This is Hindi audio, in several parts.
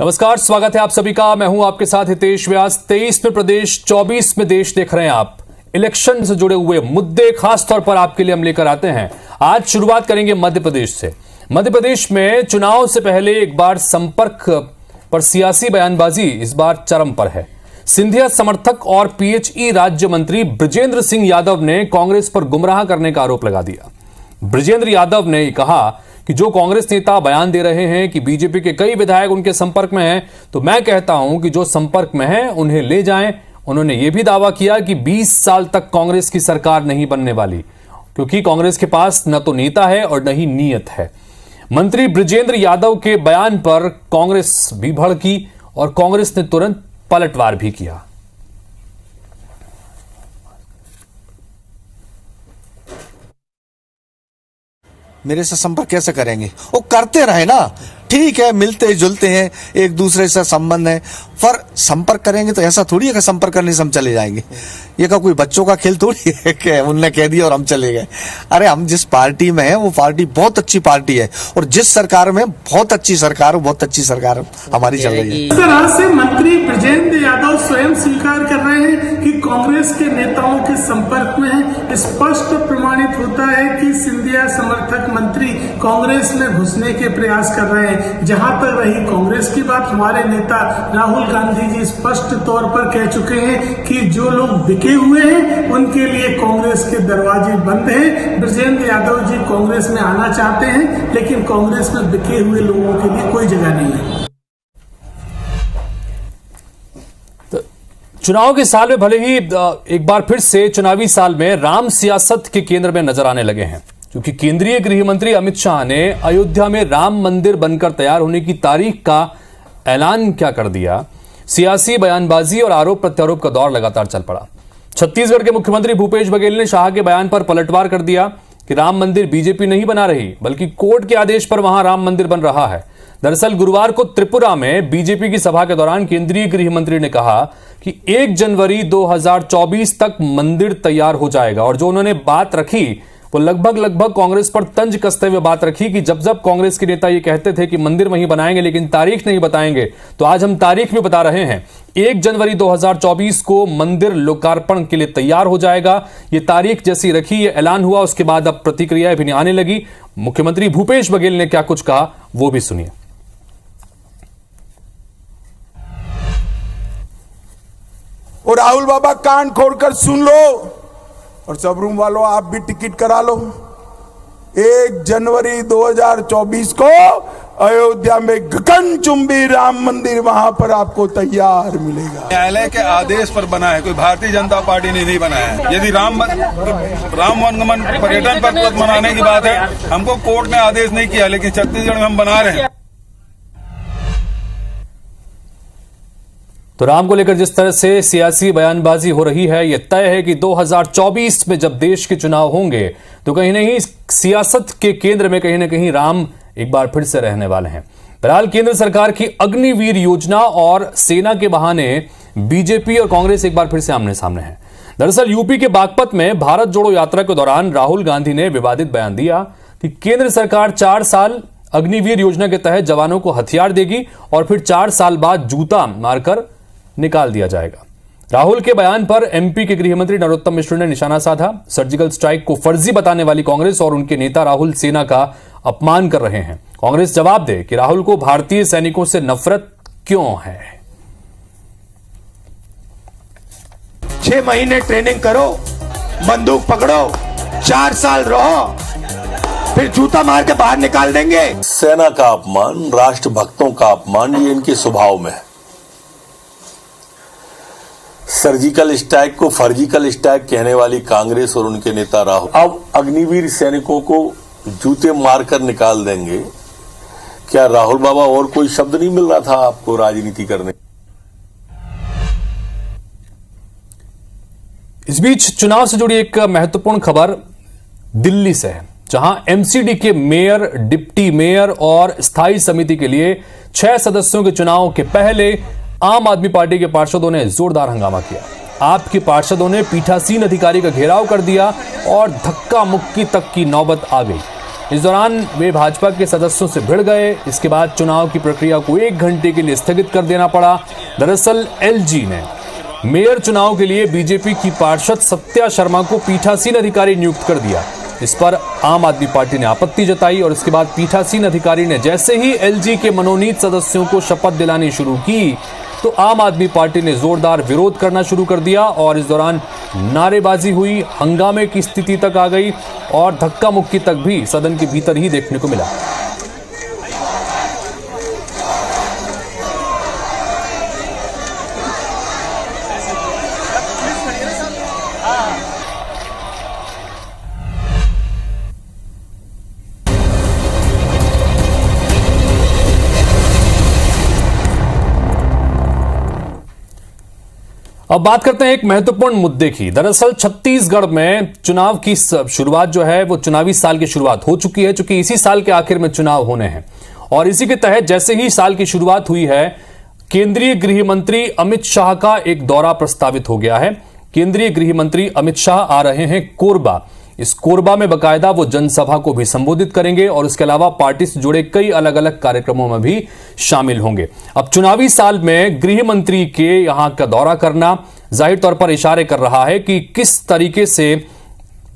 नमस्कार, स्वागत है आप सभी का। मैं हूं आपके साथ हितेश व्यास। 23 में प्रदेश, 24 में देश देख रहे हैं आप। इलेक्शन से जुड़े हुए मुद्दे खास तौर पर आपके लिए हम लेकर आते हैं। आज शुरुआत करेंगे मध्य प्रदेश से। मध्य प्रदेश में चुनाव से पहले एक बार संपर्क पर सियासी बयानबाजी इस बार चरम पर है। सिंधिया समर्थक और पीएचई राज्य मंत्री बृजेंद्र सिंह यादव ने कांग्रेस पर गुमराह करने का आरोप लगा दिया। बृजेंद्र यादव ने कहा कि जो कांग्रेस नेता बयान दे रहे हैं कि बीजेपी के कई विधायक उनके संपर्क में हैं, तो मैं कहता हूं कि जो संपर्क में हैं उन्हें ले जाएं। उन्होंने यह भी दावा किया कि 20 साल तक कांग्रेस की सरकार नहीं बनने वाली, क्योंकि कांग्रेस के पास न तो नेता है और न ही नीयत है। मंत्री बृजेंद्र यादव के बयान पर कांग्रेस भी भड़की और कांग्रेस ने तुरंत पलटवार भी किया। मेरे से संपर्क कैसे करेंगे? वो करते रहे ना, ठीक है, मिलते जुलते हैं, एक दूसरे से संबंध है, पर संपर्क करेंगे तो ऐसा थोड़ी है कि संपर्क करने से हम चले जाएंगे। ये का कोई बच्चों का खेल थोड़ी है कि उनने कह दिया और हम चले गए। अरे हम जिस पार्टी में हैं वो पार्टी बहुत अच्छी पार्टी है, और जिस सरकार में बहुत अच्छी सरकार हमारी चल रही है। इस तरह से मंत्री बृजेंद्र यादव स्वयं स्वीकार कर रहे हैं कि कांग्रेस के नेताओं के संपर्क में है। स्पष्ट प्रमाणित होता है कि सिंधिया समर्थक मंत्री कांग्रेस में घुसने के प्रयास कर रहे हैं। जहां तक रही कांग्रेस की बात, हमारे नेता राहुल गांधी जी स्पष्ट तौर पर कह चुके हैं कि जो लोग बिके हुए हैं उनके लिए कांग्रेस के दरवाजे बंद हैं। बृजेंद्र यादव जी कांग्रेस में आना चाहते हैं, लेकिन कांग्रेस में बिके हुए लोगों के लिए कोई जगह नहीं है। चुनाव के साल में भले ही एक बार फिर से चुनावी साल में राम सियासत के केंद्र में नजर आने लगे हैं, क्योंकि केंद्रीय गृह मंत्री अमित शाह ने अयोध्या में राम मंदिर बनकर तैयार होने की तारीख का ऐलान क्या कर दिया। सियासी बयानबाजी और आरोप प्रत्यारोप का दौर लगातार चल पड़ा। छत्तीसगढ़ के मुख्यमंत्री भूपेश बघेल ने शाह के बयान पर पलटवार कर दिया कि राम मंदिर बीजेपी नहीं बना रही, बल्कि कोर्ट के आदेश पर वहां राम मंदिर बन रहा है। दरअसल गुरुवार को त्रिपुरा में बीजेपी की सभा के दौरान केंद्रीय गृह मंत्री ने कहा कि 1 जनवरी 2024 तक मंदिर तैयार हो जाएगा, और जो उन्होंने बात रखी वो लगभग कांग्रेस पर तंज कसते हुए बात रखी कि जब कांग्रेस के नेता ये कहते थे कि मंदिर वहीं बनाएंगे लेकिन तारीख नहीं बताएंगे, तो आज हम तारीख भी बता रहे हैं। 1 जनवरी 2024 को मंदिर लोकार्पण के लिए तैयार हो जाएगा। ये तारीख जैसी रखी, ये ऐलान हुआ, उसके बाद अब प्रतिक्रियाएं भी आने लगी। मुख्यमंत्री भूपेश बघेल ने क्या कुछ कहा वो भी सुनिए। और राहुल बाबा कान खोलकर सुन लो, और सब रूम वालों आप भी टिकट करा लो। 1 जनवरी 2024 को अयोध्या में गगनचुंबी राम मंदिर वहां पर आपको तैयार मिलेगा। न्यायालय के आदेश पर बना है, कोई भारतीय जनता पार्टी ने नहीं बनाया है। यदि राम वनगमन पर्यटन पर मनाने की बात है, हमको कोर्ट ने आदेश नहीं किया, लेकिन छत्तीसगढ़ में हम बना रहे हैं। तो राम को लेकर जिस तरह से सियासी बयानबाजी हो रही है, यह तय है कि 2024 में जब देश के चुनाव होंगे तो कहीं ना कहीं सियासत के केंद्र में कहीं ना कहीं राम एक बार फिर से रहने वाले हैं। फिलहाल केंद्र सरकार की अग्निवीर योजना और सेना के बहाने बीजेपी और कांग्रेस एक बार फिर से आमने सामने हैं। दरअसल यूपी के बागपत में भारत जोड़ो यात्रा के दौरान राहुल गांधी ने विवादित बयान दिया कि केंद्र सरकार 4 साल अग्निवीर योजना के तहत जवानों को हथियार देगी और फिर 4 साल बाद जूता मारकर निकाल दिया जाएगा। राहुल के बयान पर एमपी के गृह मंत्री नरोत्तम मिश्र ने निशाना साधा। सर्जिकल स्ट्राइक को फर्जी बताने वाली कांग्रेस और उनके नेता राहुल सेना का अपमान कर रहे हैं। कांग्रेस जवाब दे कि राहुल को भारतीय सैनिकों से नफरत क्यों है। 6 महीने ट्रेनिंग करो, बंदूक पकड़ो, 4 साल रहो, फिर जूता मार के बाहर निकाल देंगे। सेना का अपमान, राष्ट्रभक्तों का अपमान, ये इनके स्वभाव में है। सर्जिकल स्ट्राइक को फर्जिकल स्ट्राइक कहने वाली कांग्रेस और उनके नेता राहुल अब अग्निवीर सैनिकों को जूते मारकर निकाल देंगे। क्या राहुल बाबा और कोई शब्द नहीं मिल रहा था आपको राजनीति करने? इस बीच चुनाव से जुड़ी एक महत्वपूर्ण खबर दिल्ली से है, जहां एमसीडी के मेयर, डिप्टी मेयर और स्थायी समिति के लिए 6 सदस्यों के चुनाव के पहले आम आदमी पार्टी के पार्षदों ने जोरदार हंगामा किया। आपके पार्षदों ने पीठासीन अधिकारी का घेराव कर दिया और धक्का मुक्की तक की नौबत आ गई। इस दौरान वे भाजपा के सदस्यों से भिड़ गए। इसके बाद चुनाव की प्रक्रिया को 1 घंटे के लिए स्थगित कर देना पड़ा। दरअसल एलजी ने मेयर चुनाव के लिए बीजेपी की पार्षद सत्या शर्मा को पीठासीन अधिकारी नियुक्त कर दिया। इस पर आम आदमी पार्टी ने आपत्ति जताई और इसके बाद पीठासीन अधिकारी ने जैसे ही एलजी के मनोनीत सदस्यों को शपथ दिलानी शुरू की तो आम आदमी पार्टी ने जोरदार विरोध करना शुरू कर दिया और इस दौरान नारेबाजी हुई, हंगामे की स्थिति तक आ गई और धक्का मुक्की तक भी सदन के भीतर ही देखने को मिला। अब बात करते हैं एक महत्वपूर्ण मुद्दे की। दरअसल छत्तीसगढ़ में चुनाव की शुरुआत जो है वो चुनावी साल की शुरुआत हो चुकी है, क्योंकि इसी साल के आखिर में चुनाव होने हैं और इसी के तहत जैसे ही साल की शुरुआत हुई है, केंद्रीय गृह मंत्री अमित शाह का एक दौरा प्रस्तावित हो गया है। केंद्रीय गृह मंत्री अमित शाह आ रहे हैं कोरबा। इस कोरबा में बकायदा वो जनसभा को भी संबोधित करेंगे और इसके अलावा पार्टी से जुड़े कई अलग अलग कार्यक्रमों में भी शामिल होंगे। अब चुनावी साल में गृह मंत्री के यहां का दौरा करना जाहिर तौर पर इशारे कर रहा है कि किस तरीके से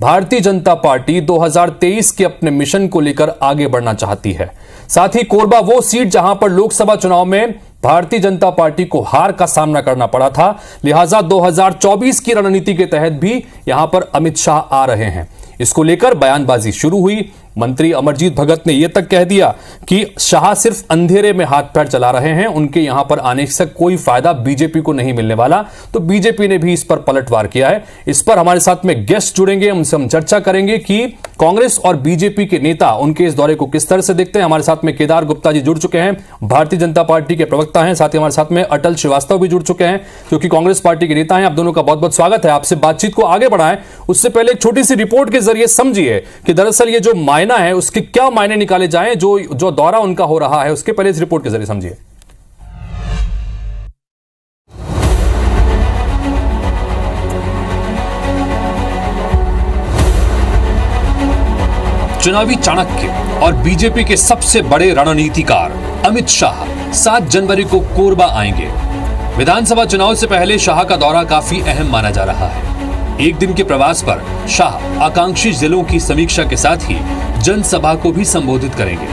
भारतीय जनता पार्टी 2023 के अपने मिशन को लेकर आगे बढ़ना चाहती है। साथ ही कोरबा वो सीट जहां पर लोकसभा चुनाव में भारतीय जनता पार्टी को हार का सामना करना पड़ा था, लिहाजा 2024 की रणनीति के तहत भी यहां पर अमित शाह आ रहे हैं। इसको लेकर बयानबाजी शुरू हुई। मंत्री अमरजीत भगत ने यह तक कह दिया कि शाह सिर्फ अंधेरे में हाथ पैर चला रहे हैं, उनके यहां पर आने से कोई फायदा बीजेपी को नहीं मिलने वाला। तो बीजेपी ने भी इस पर पलटवार किया है। इस पर हमारे साथ में गेस्ट जुड़ेंगे, उनसे हम चर्चा करेंगे कि कांग्रेस और बीजेपी के नेता उनके इस दौरे को किस तरह से देखते हैं। हमारे साथ में केदार गुप्ता जी जुड़ चुके हैं, भारतीय जनता पार्टी के प्रवक्ता हैं। साथ ही हमारे साथ में अटल श्रीवास्तव भी जुड़ चुके हैं, जो कि कांग्रेस पार्टी के नेता हैं। आप दोनों का बहुत बहुत स्वागत है। आपसे बातचीत को आगे बढ़ाएं उससे पहले एक छोटी सी रिपोर्ट के जरिए समझिए कि दरअसल ये जो मायना है उसके क्या मायने निकाले जाएं। जो दौरा उनका हो रहा है उसके पहले इस रिपोर्ट के जरिए समझिए। चुनावी चाणक्य और बीजेपी के सबसे बड़े रणनीतिकार अमित शाह 7 जनवरी को कोरबा आएंगे। विधानसभा चुनाव से पहले शाह का दौरा काफी अहम माना जा रहा है। एक दिन के प्रवास पर शाह आकांक्षी जिलों की समीक्षा के साथ ही जनसभा को भी संबोधित करेंगे।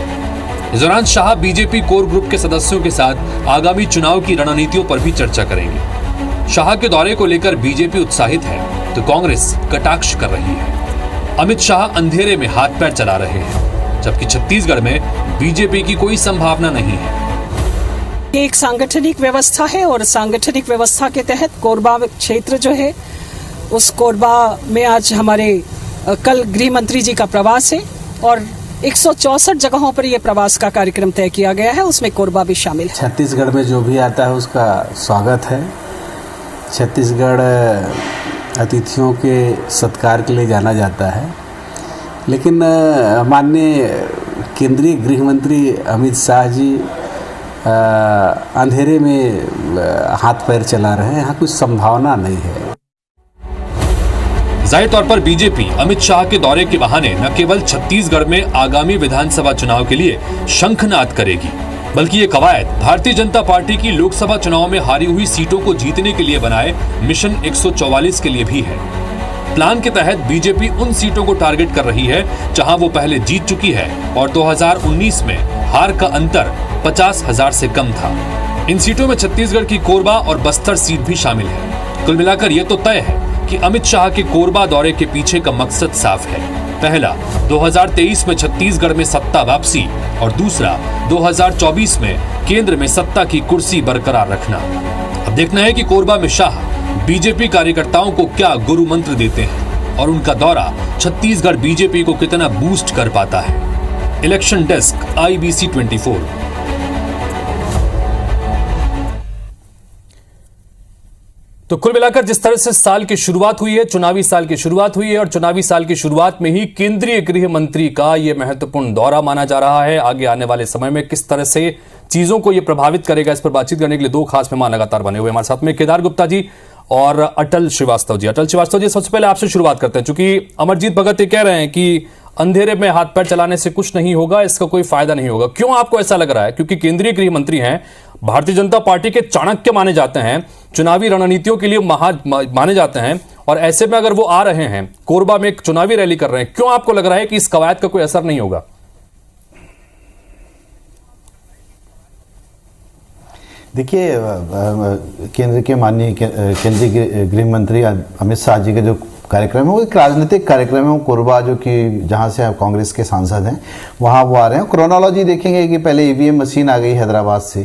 इस दौरान शाह बीजेपी कोर ग्रुप के सदस्यों के साथ आगामी चुनाव की रणनीतियों पर भी चर्चा करेंगे। शाह के दौरे को लेकर बीजेपी उत्साहित है तो कांग्रेस कटाक्ष कर रही है। अमित शाह अंधेरे में हाथ पैर चला रहे हैं, जबकि छत्तीसगढ़ में बीजेपी की कोई संभावना नहीं है। एक सांगठनिक व्यवस्था है और सांगठनिक व्यवस्था के तहत कोरबा क्षेत्र जो है उस कोरबा में आज हमारे कल गृह मंत्री जी का प्रवास है और 164 जगहों पर यह प्रवास का कार्यक्रम तय किया गया है, उसमें कोरबा भी शामिल है। छत्तीसगढ़ में जो भी आता है उसका स्वागत है। छत्तीसगढ़ अतिथियों के सत्कार के लिए जाना जाता है, लेकिन माननीय केंद्रीय गृह मंत्री अमित शाह जी अंधेरे में हाथ पैर चला रहे हैं, यहाँ कुछ संभावना नहीं है। जाहिर तौर पर बीजेपी अमित शाह के दौरे के बहाने न केवल छत्तीसगढ़ में आगामी विधानसभा चुनाव के लिए शंखनाद करेगी, बल्कि ये कवायद भारतीय जनता पार्टी की लोकसभा चुनाव में हारी हुई सीटों को जीतने के लिए बनाए मिशन 144 के लिए भी है। प्लान के तहत बीजेपी उन सीटों को टारगेट कर रही है जहां वो पहले जीत चुकी है और 2019 में हार का अंतर 50,000 से कम था। इन सीटों में छत्तीसगढ़ की कोरबा और बस्तर सीट भी शामिल है। कुल मिलाकर यह तो तय है कि अमित शाह के कोरबा दौरे के पीछे का मकसद साफ है। पहला 2023 में छत्तीसगढ़ में सत्ता वापसी और दूसरा 2024 में केंद्र में सत्ता की कुर्सी बरकरार रखना। अब देखना है कि कोरबा में शाह बीजेपी कार्यकर्ताओं को क्या गुरु मंत्र देते हैं और उनका दौरा छत्तीसगढ़ बीजेपी को कितना बूस्ट कर पाता है। Election desk IBC 24। तो कुल मिलाकर जिस तरह से साल की शुरुआत हुई है, चुनावी साल की शुरुआत हुई है और चुनावी साल की शुरुआत में ही केंद्रीय गृह मंत्री का यह महत्वपूर्ण दौरा माना जा रहा है। आगे आने वाले समय में किस तरह से चीजों को यह प्रभावित करेगा, इस पर बातचीत करने के लिए 2 खास मेहमान लगातार बने हुए हमारे साथ में, केदार गुप्ता जी और अटल श्रीवास्तव जी। अटल श्रीवास्तव जी, सबसे पहले आपसे शुरुआत करते हैं, चूंकि अमरजीत भगत ये कह रहे हैं कि अंधेरे में हाथ पैर चलाने से कुछ नहीं होगा, इसका कोई फायदा नहीं होगा। क्यों आपको ऐसा लग रहा है? क्योंकि केंद्रीय गृह मंत्री हैं, भारतीय जनता पार्टी के चाणक्य माने जाते हैं, चुनावी रणनीतियों के लिए माने जाते हैं, और ऐसे में अगर वो आ रहे हैं, कोरबा में एक चुनावी रैली कर रहे हैं, क्यों आपको लग रहा है कि इस कवायद का कोई असर नहीं होगा? देखिए, केंद्र के माननीय केंद्रीय गृह मंत्री अमित शाह जी के जो कार्यक्रम है वो एक राजनीतिक कार्यक्रम है। कोरबा जो कि जहाँ से कांग्रेस के सांसद हैं वहाँ वो आ रहे हैं। क्रोनोलॉजी देखेंगे कि पहले ईवीएम मशीन आ गई हैदराबाद से,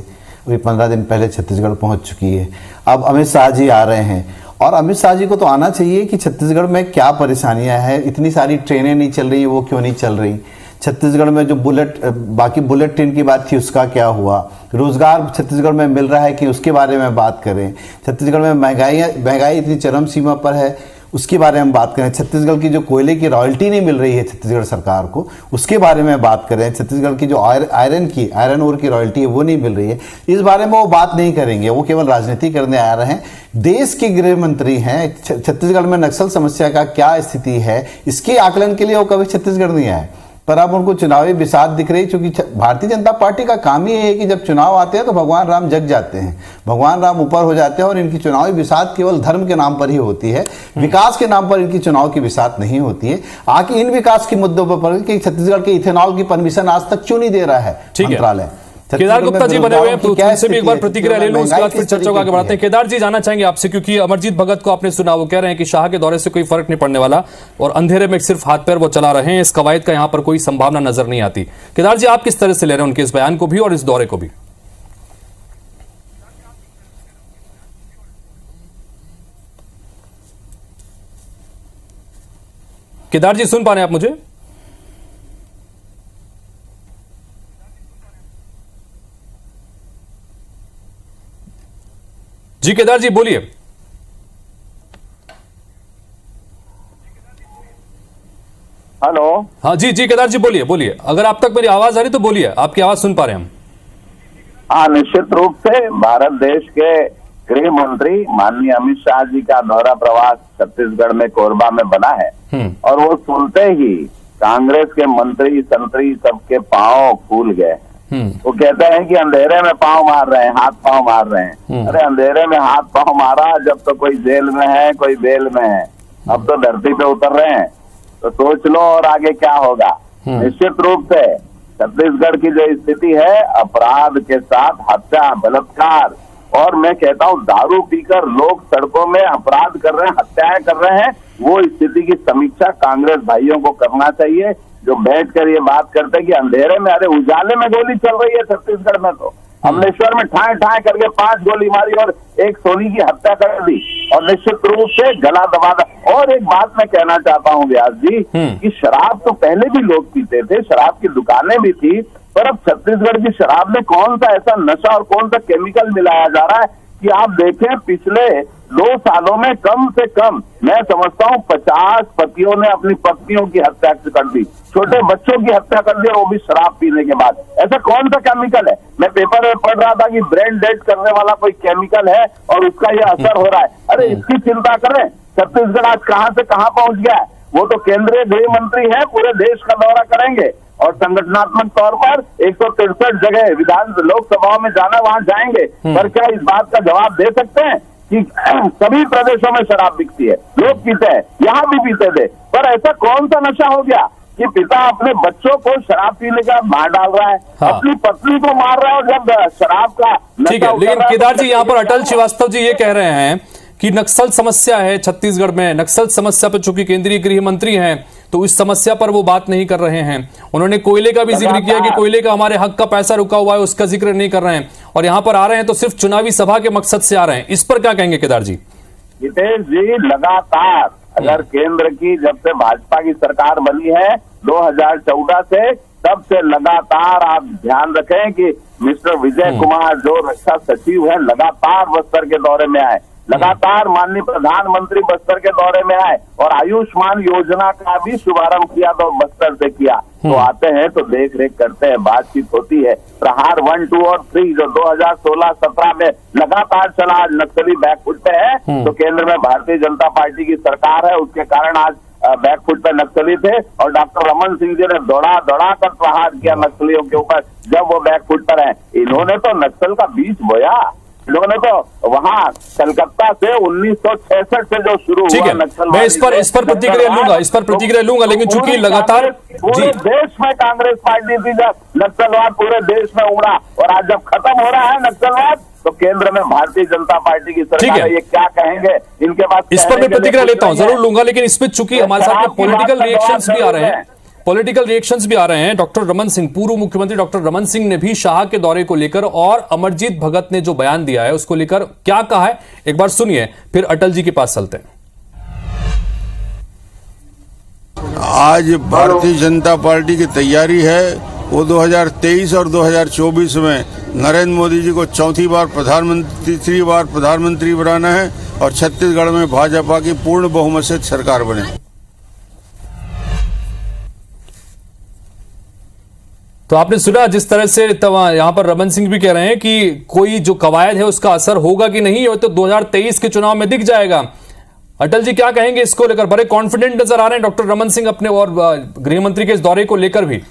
अभी 15 दिन पहले छत्तीसगढ़ पहुँच चुकी है। अब अमित शाह जी आ रहे हैं, और अमित शाह जी को तो आना चाहिए कि छत्तीसगढ़ में क्या परेशानियाँ हैं, इतनी सारी ट्रेनें नहीं चल रही, वो क्यों नहीं चल रही, छत्तीसगढ़ में जो बाकी बुलेट ट्रेन की बात थी उसका क्या हुआ, रोजगार छत्तीसगढ़ में मिल रहा है कि उसके बारे में बात करें, छत्तीसगढ़ में महंगाई इतनी चरम सीमा पर है उसके बारे में बात करें, छत्तीसगढ़ की जो कोयले की रॉयल्टी नहीं मिल रही है छत्तीसगढ़ सरकार को उसके बारे में बात करें, छत्तीसगढ़ की जो आयरन ओर की रॉयल्टी है वो नहीं मिल रही है, इस बारे में वो बात नहीं करेंगे। वो केवल राजनीति करने आ रहे हैं। देश के गृह मंत्री हैं, छत्तीसगढ़ में नक्सल समस्या का क्या स्थिति है इसके आकलन के लिए वो कभी छत्तीसगढ़ नहीं आए, पर अब उनको चुनावी बिसात दिख रही है। क्योंकि भारतीय जनता पार्टी का काम ही है कि जब चुनाव आते हैं तो भगवान राम जग जाते हैं, भगवान राम ऊपर हो जाते हैं, और इनकी चुनावी बिसात केवल धर्म के नाम पर ही होती है, विकास के नाम पर इनकी चुनाव की बिसात नहीं होती है। आके इन विकास के मुद्दों पर कि छत्तीसगढ़ के इथेनॉल की परमिशन आज तक क्यों नहीं दे रहा है मंत्रालय। केदार गुप्ता जी बने हुए हैं, तो उनसे भी एक बार प्रतिक्रिया ले लूं, उसके बाद फिर चर्चा को आगे बढ़ाते हैं। केदार जी, जानना चाहेंगे आपसे, क्योंकि अमरजीत भगत को आपने सुना, वो कह रहे हैं कि शाह के दौरे से कोई फर्क नहीं पड़ने वाला और अंधेरे में सिर्फ हाथ पैर वो चला रहे हैं, इस कवायद का यहां पर कोई संभावना नजर नहीं आती। केदार जी, आप किस तरह से ले रहे हैं उनके इस बयान को भी और इस दौरे को भी? केदार जी, सुन पा रहे हैं आप मुझे? जी केदार जी, बोलिए। हेलो। हाँ जी केदार जी, बोलिए। अगर आप तक मेरी आवाज आ रही तो बोलिए, आपकी आवाज सुन पा रहे हैं हम। हाँ, निश्चित रूप से भारत देश के गृह मंत्री माननीय अमित शाह जी का दौरा प्रवास छत्तीसगढ़ में कोरबा में बना है, और वो सुनते ही कांग्रेस के मंत्री संतरी सबके पांव फूल गए। वो कहते हैं कि अंधेरे में पांव मार रहे हैं, हाथ पांव मार रहे हैं। अरे अंधेरे में हाथ पांव मारा जब तो कोई जेल में है, कोई बेल में है, अब तो धरती पे उतर रहे हैं, तो सोच लो और आगे क्या होगा। निश्चित रूप से छत्तीसगढ़ की जो स्थिति है, अपराध के साथ हत्या, बलात्कार, और मैं कहता हूँ दारू पीकर लोग सड़कों में अपराध कर रहे हैं, हत्याएं कर रहे हैं, वो स्थिति की समीक्षा कांग्रेस भाइयों को करना चाहिए, जो बैठकर ये बात करते हैं कि अंधेरे में, अरे उजाले में गोली चल रही है छत्तीसगढ़ में। तो अमलेश्वर में ठाए ठाए करके 5 गोली मारी और एक सोनी की हत्या कर दी, और निश्चित रूप से गला दबा। और एक बात मैं कहना चाहता हूँ व्यास जी, कि शराब तो पहले भी लोग पीते थे, शराब की दुकानें भी थी, पर अब छत्तीसगढ़ की शराब में कौन सा ऐसा नशा और कौन सा केमिकल मिलाया जा रहा है कि आप देखें पिछले 2 सालों में कम से कम मैं समझता हूँ 50 पतियों ने अपनी पत्नियों की हत्या कर दी, छोटे बच्चों की हत्या कर दी, और वो भी शराब पीने के बाद। ऐसा कौन सा केमिकल है? मैं पेपर में पढ़ रहा था कि ब्रेन डेड करने वाला कोई केमिकल है और उसका ये असर हो रहा है। अरे इसकी चिंता करें, छत्तीसगढ़ आज कहां से कहां पहुंच गया है। वो तो केंद्रीय गृह मंत्री है, पूरे देश का दौरा करेंगे और संगठनात्मक तौर पर 163 जगह विधान लोकसभाओं में जाना, वहां जाएंगे, पर क्या इस बात का जवाब दे सकते हैं कि सभी प्रदेशों में शराब बिकती है, लोग पीते हैं, यहाँ भी पीते थे, पर ऐसा कौन सा नशा हो गया कि पिता अपने बच्चों को शराब पीने का मार डाल रहा है, अपनी पत्नी को मार रहा है, और जब शराब का ठीक है। लेकिन केदार जी, यहाँ पर अटल श्रीवास्तव जी ये कह रहे हैं कि नक्सल समस्या है छत्तीसगढ़ में, नक्सल समस्या पर चूंकि केंद्रीय गृह मंत्री हैं तो इस समस्या पर वो बात नहीं कर रहे हैं। उन्होंने कोयले का भी जिक्र किया कि कोयले का हमारे हक का पैसा रुका हुआ है, उसका जिक्र नहीं कर रहे हैं, और यहाँ पर आ रहे हैं तो सिर्फ चुनावी सभा के मकसद से आ रहे हैं। इस पर क्या कहेंगे केदार जी? हितेश जी, लगातार अगर केंद्र की जब से भाजपा की सरकार बनी है 2014 से, तब से लगातार आप ध्यान रखें कि मिस्टर विजय कुमार जो रक्षा सचिव है लगातार बस्तर के दौरे में आए, लगातार माननीय प्रधानमंत्री बस्तर के दौरे में आए, और आयुष्मान योजना का भी शुभारंभ किया तो बस्तर से किया। तो आते हैं तो देख रेख करते हैं, बातचीत होती है। प्रहार 1, 2 और 3 जो 2016-17 में लगातार चला, आज नक्सली बैक उठते हैं, तो केंद्र में भारतीय जनता पार्टी की सरकार है, उसके कारण आज बैकफुट पे नक्सली थे और डॉक्टर रमन सिंह जी ने दौड़ा कर प्रहार किया नक्सलियों के ऊपर जब वो बैकफुट पर है। इन्होंने तो नक्सल का बीज बोया, इन्होंने तो वहां कलकत्ता से 1966 से जो शुरू हुआ नक्सल, मैं इस पर प्रतिक्रिया लूंगा, लेकिन चूंकि लगातार पूरे देश में कांग्रेस पार्टी थी जब नक्सलवाद पूरे देश में उड़ा, और आज जब खत्म हो रहा है नक्सलवाद तो केंद्र में भारतीय जनता पार्टी की सरकार है। ये क्या कहेंगे इनके पास? इस पर मैं प्रतिक्रिया लेता हूं, जरूर लूंगा, लेकिन इसमें चूंकि हमारे साथ पॉलिटिकल रिएक्शंस भी आ रहे हैं। डॉक्टर रमन सिंह, पूर्व मुख्यमंत्री डॉक्टर रमन सिंह ने भी शाह के दौरे को लेकर और अमरजीत भगत ने जो बयान दिया है उसको लेकर क्या कहा है, एक बार सुनिए, फिर अटल जी के पास चलते हैं। आज भारतीय जनता पार्टी की तैयारी है, वो 2023 और 2024 में नरेंद्र मोदी जी को तीसरी बार प्रधानमंत्री बनाना है और छत्तीसगढ़ में भाजपा की पूर्ण बहुमत से सरकार बने। तो आपने सुना जिस तरह से यहां पर रमन सिंह भी कह रहे हैं कि कोई जो कवायद है उसका असर होगा कि नहीं, तो 2023 के चुनाव में दिख जाएगा। अटल जी क्या कहेंगे इसको लेकर? बड़े कॉन्फिडेंट नजर आ रहे हैं डॉक्टर रमन सिंह अपने और गृह मंत्री के इस दौरे को लेकर भी।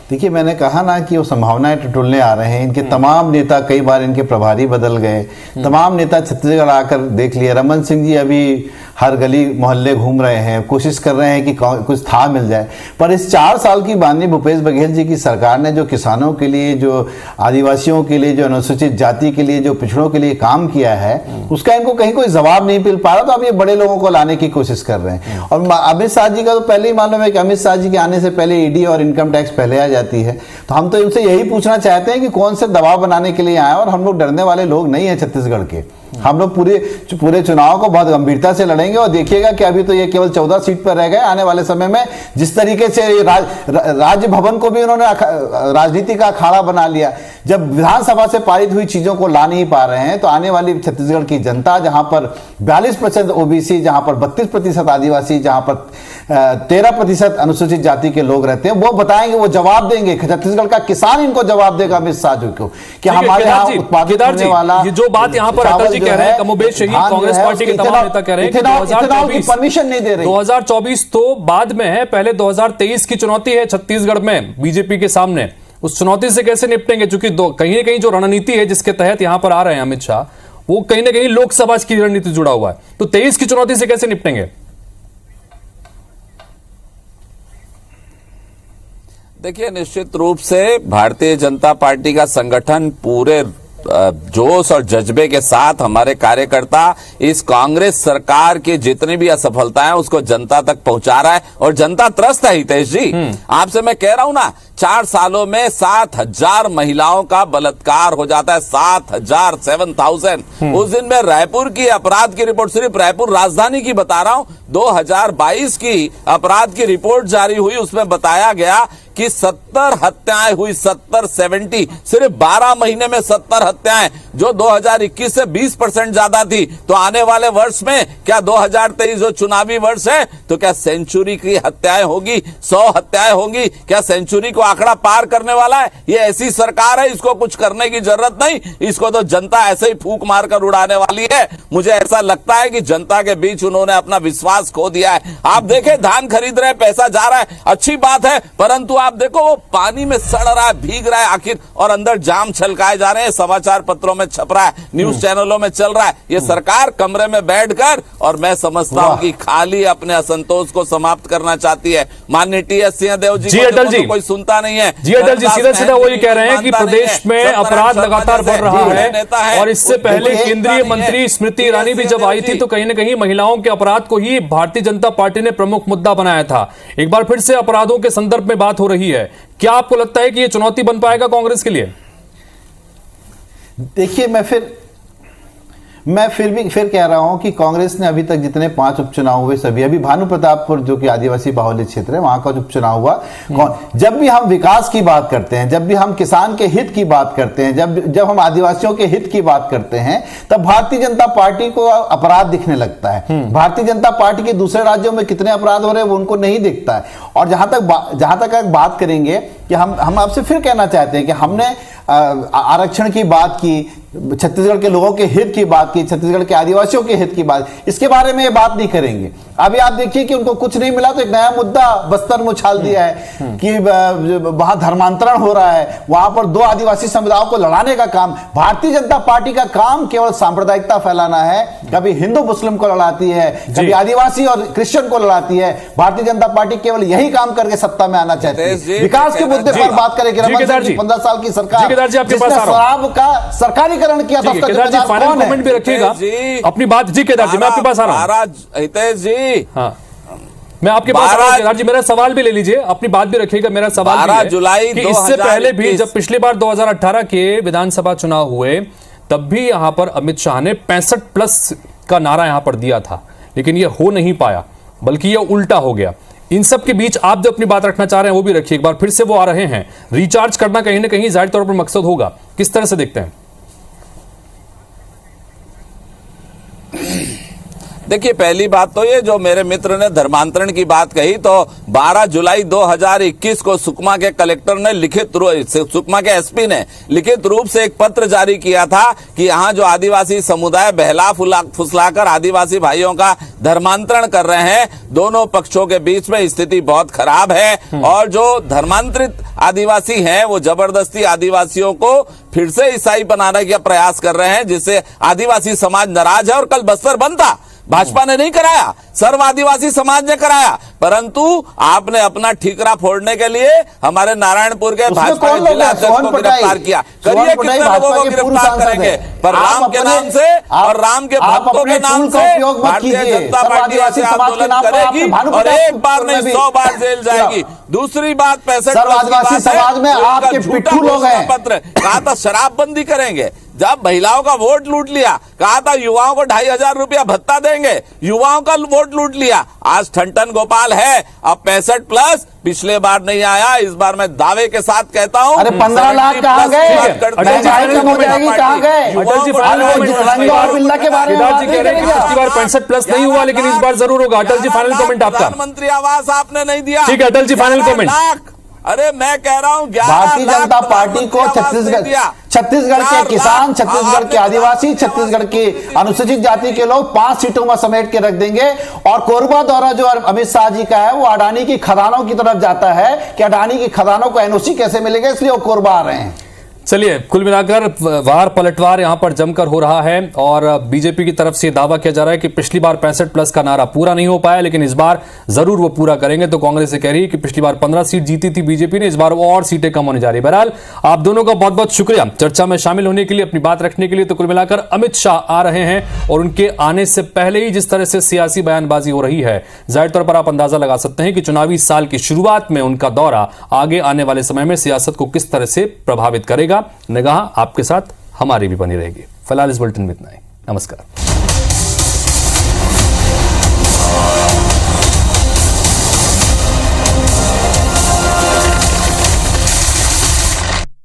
देखिए, मैंने कहा ना कि वो संभावनाएं टुटुलने आ रहे हैं। इनके तमाम नेता, कई बार इनके प्रभारी बदल गए, तमाम नेता छत्तीसगढ़ आकर देख लिया। रमन सिंह जी अभी हर गली मोहल्ले घूम रहे हैं, कोशिश कर रहे हैं कि कुछ था मिल जाए। पर इस 4 साल की माननीय भूपेश बघेल जी की सरकार ने जो किसानों के लिए, जो आदिवासियों के लिए, जो अनुसूचित जाति के लिए, जो पिछड़ों के लिए काम किया है, उसका इनको कहीं कोई जवाब नहीं मिल पा रहा। तो अब ये बड़े लोगों को लाने की कोशिश कर रहे हैं। और अमित शाह जी का तो पहले ही मालूम है कि अमित शाह जी के आने से पहले ईडी और इनकम टैक्स पहले आ जाती है। तो हम तो इनसे यही पूछना चाहते हैं कि कौन से दबाव बनाने के लिए आए, और हम लोग डरने वाले लोग नहीं है छत्तीसगढ़ के। हम लोग पूरे चुनाव को बहुत गंभीरता से लड़ेंगे। और देखिएगा कि अभी तो ये केवल 14 सीट पर रह गए। आने वाले समय में जिस तरीके से राज्य भवन को भी उन्होंने राजनीति का अखाड़ा बना लिया, जब विधानसभा से पारित हुई चीजों को ला नहीं पा रहे हैं, तो आने वाली छत्तीसगढ़ की जनता, जहां पर 42% ओबीसी, जहां पर 32% आदिवासी, जहां पर 13% अनुसूचित जाति के लोग रहते हैं, वो बताएंगे, वो जवाब देंगे। छत्तीसगढ़ का किसान इनको जवाब देगा अमित शाह जी को कि हमारे यहाँ उत्पादित होने वाला, जो बात यहाँ पर अटल जी कह रहे हैं, कमोबेश यही कांग्रेस पार्टी के तमाम नेता कह रहे हैं कि 2024 परमिशन नहीं दे रही। 2024 तो बाद में है, पहले 2023 की चुनौती है छत्तीसगढ़ में बीजेपी के सामने। उस चुनौती से कैसे निपटेंगे? क्योंकि कहीं ना कहीं जो रणनीति है जिसके तहत यहां पर आ रहे हैं अमित शाह, वो कहीं ना कहीं लोकसभा की रणनीति जुड़ा हुआ है। तो 23 की चुनौती से कैसे निपटेंगे? देखिए, निश्चित रूप से भारतीय जनता पार्टी का संगठन पूरे जोश और जज्बे के साथ, हमारे कार्यकर्ता इस कांग्रेस सरकार की जितनी भी असफलताएं उसको जनता तक पहुंचा रहा है। और जनता त्रस्त है हितेश जी, आपसे मैं कह रहा हूं ना, 4 सालों में 7000 महिलाओं का बलात्कार हो जाता है। 7,000 उस दिन में रायपुर की अपराध की रिपोर्ट, सिर्फ रायपुर राजधानी की बता रहा हूं, 2022 की अपराध की रिपोर्ट जारी हुई, उसमें बताया गया कि 70 हत्याएं हुई। 70 सिर्फ 12 महीने में 70 हत्याएं, जो 2021 से 20% ज्यादा थी। तो आने वाले वर्ष में क्या 2023 जो चुनावी वर्ष है, तो क्या सेंचुरी की हत्याएं होगी, 100 हत्याएं होंगी? क्या सेंचुरी को आंकड़ा पार करने वाला है? ये ऐसी सरकार है, इसको कुछ करने की जरूरत नहीं, इसको तो जनता ऐसे ही फूंक मारकर उड़ाने वाली है। मुझे ऐसा लगता है कि जनता के बीच उन्होंने अपना विश्वास खो दिया है। आप देखें, धान खरीद रहे हैं, पैसा जा रहा है, अच्छी बात है, परंतु आप देखो वो पानी में सड़ रहा है, भीग रहा है आखिर, और अंदर जाम छलकाए जा रहे हैं, समाचार पत्रों में छप रहा है, न्यूज चैनलों में चल रहा है। ये सरकार कमरे में बैठकर, और मैं समझता हूं कि खाली अपने असंतोष को समाप्त करना चाहती है। माननीय टी.एस. सिंहदेव जी को कोई सुनता नहीं है। जी अटल जी, सीधा सीधा वही कह रहे हैं कि प्रदेश में अपराध लगातार बढ़ रहा है, और इससे पहले केंद्रीय मंत्री स्मृति ईरानी भी जब आई थी तो कहीं ना कहीं महिलाओं के अपराध को ही भारतीय जनता पार्टी ने प्रमुख मुद्दा बनाया था। एक बार फिर से अपराधों के संदर्भ में बात हो रही है। क्या आपको लगता है कि यह चुनौती बन पाएगा कांग्रेस के लिए? देखिए, मैं फिर कह रहा हूं कि कांग्रेस ने अभी तक जितने 5 उपचुनाव हुए सभी, अभी भानु प्रतापपुर जो कि आदिवासी बाहुल्य क्षेत्र है, वहां का उपचुनाव हुआ, जब भी हम विकास की बात करते हैं, जब भी हम किसान के हित की बात करते हैं, जब हम आदिवासियों के हित की बात करते हैं, तब भारतीय जनता पार्टी को अपराध दिखने लगता है। भारतीय जनता पार्टी के दूसरे राज्यों में कितने अपराध हो रहे हैं वो उनको नहीं दिखता है। और जहां तक बात करेंगे कि हम आपसे फिर कहना चाहते हैं कि हमने आरक्षण की बात की, छत्तीसगढ़ के लोगों के हित की बात की, छत्तीसगढ़ के आदिवासियों के हित की बात, इसके बारे में ये बात नहीं करेंगे। अभी आप देखिए कि उनको कुछ नहीं मिला तो एक नया मुद्दा बस्तर में उछाल दिया है कि वहां धर्मांतरण हो रहा है, वहां पर 2 आदिवासी समुदायों को लड़ाने का काम। भारतीय जनता पार्टी का काम केवल सांप्रदायिकता फैलाना है, कभी हिंदू मुस्लिम को लड़ाती है, कभी आदिवासी और क्रिश्चियन को लड़ाती है। भारतीय जनता पार्टी केवल यही काम करके सत्ता में आना चाहती है। विकास के मुद्दे पर बात करें कि 15 साल की सरकार जिसने शराब का सरकारीकरण किया था, केदार जी फाइनल कमेंट भी रखिएगा अपनी बात। जी केदार जी मैं आपके पास आ रहा हूं। हितेश जी, हाँ मैं आपके पास आ रहा हूं। केदार जी मेरा सवाल भी ले लीजिए, अपनी बात भी रखिएगा। मेरा सवाल 12 जुलाई कि इससे पहले भी जब पिछली बार 2018 के विधानसभा चुनाव हुए तब भी यहां पर अमित शाह ने 65+ का नारा यहां पर दिया था, लेकिन यह हो नहीं पाया, बल्कि यह उल्टा हो गया। इन सब के बीच आप जो अपनी बात रखना चाह रहे हैं वो भी रखिए। एक बार फिर से वो आ रहे हैं, रिचार्ज करना कहीं ना कहीं जाहिर तौर पर मकसद होगा, किस तरह से देखते हैं? देखिए, पहली बात तो ये जो मेरे मित्र ने धर्मांतरण की बात कही, तो 12 जुलाई 2021 को सुकमा के कलेक्टर ने सुकमा के एसपी ने लिखित रूप से एक पत्र जारी किया था कि यहाँ जो आदिवासी समुदाय बहला फुसलाकर आदिवासी भाइयों का धर्मांतरण कर रहे हैं, दोनों पक्षों के बीच में स्थिति बहुत खराब है और जो धर्मांतरित आदिवासी हैं वो जबरदस्ती आदिवासियों को फिर से ईसाई बनाने का प्रयास कर रहे हैं, जिससे आदिवासी समाज नाराज है। और कल बस्तर बंद था, भाजपा ने नहीं कराया, सर्व आदिवासी समाज ने कराया, परंतु आपने अपना ठीकरा फोड़ने के लिए हमारे नारायणपुर के भाजपा के जिला अध्यक्ष को गिरफ्तार किया। करिए, कितने लोगों को गिरफ्तार करेंगे? पर राम के नाम से और राम के भक्तों के नाम से भारतीय जनता पार्टी ऐसे आंदोलन करेगी और एक बार नहीं 100 बार जेल जाएगी। दूसरी बात 65+ समाज में आपके पिट्ठू लोग हैं। पत्र कहा था शराबबंदी करेंगे, जब महिलाओं का वोट लूट लिया, कहा था युवाओं को 2500 रुपया भत्ता देंगे, युवाओं का वोट लूट लिया। आज ठंटन गोपाल है, अब 65+ पिछले बार नहीं आया, इस बार मैं दावे के साथ कहता हूं। अरे 15 लाख कहां गए? अटल जी कहां गए? के बारे में पिछली बार 65+ नहीं हुआ, लेकिन इस बार जरूर होगा। अटल जी फाइनल कमेंट आपका। प्रधानमंत्री आवास आपने नहीं दिया। ठीक है अटल जी फाइनल कमेंट। अरे मैं कह रहा हूं भारतीय जनता पार्टी को छत्तीसगढ़ के किसान, छत्तीसगढ़ के आदिवासी, छत्तीसगढ़ की अनुसूचित जाति के लोग 5 सीटों में समेट के रख देंगे। और कोरबा दौरा जो अमित शाह जी का है वो अडानी की खदानों की तरफ जाता है कि अडानी की खदानों को एनओसी कैसे मिलेगा, इसलिए वो कोरबा आ रहे हैं। चलिए, कुल मिलाकर वार पलटवार यहां पर जमकर हो रहा है और बीजेपी की तरफ से दावा किया जा रहा है कि पिछली बार 65+ का नारा पूरा नहीं हो पाया, लेकिन इस बार जरूर वो पूरा करेंगे। तो कांग्रेस से कह रही है कि पिछली बार 15 सीट जीती थी बीजेपी ने, इस बार वो और सीटें कम होने जा रही है। बहरहाल आप दोनों का बहुत बहुत शुक्रिया चर्चा में शामिल होने के लिए, अपनी बात रखने के लिए। तो कुल मिलाकर अमित शाह आ रहे हैं और उनके आने से पहले ही जिस तरह से सियासी बयानबाजी हो रही है, जाहिर तौर पर आप अंदाजा लगा सकते हैं कि चुनावी साल की शुरुआत में उनका दौरा आगे आने वाले समय में सियासत को किस तरह से प्रभावित करेगा। निगाह आपके साथ हमारी भी बनी रहेगी। फिलहाल इस बुलेटिन में इतना ही। नमस्कार।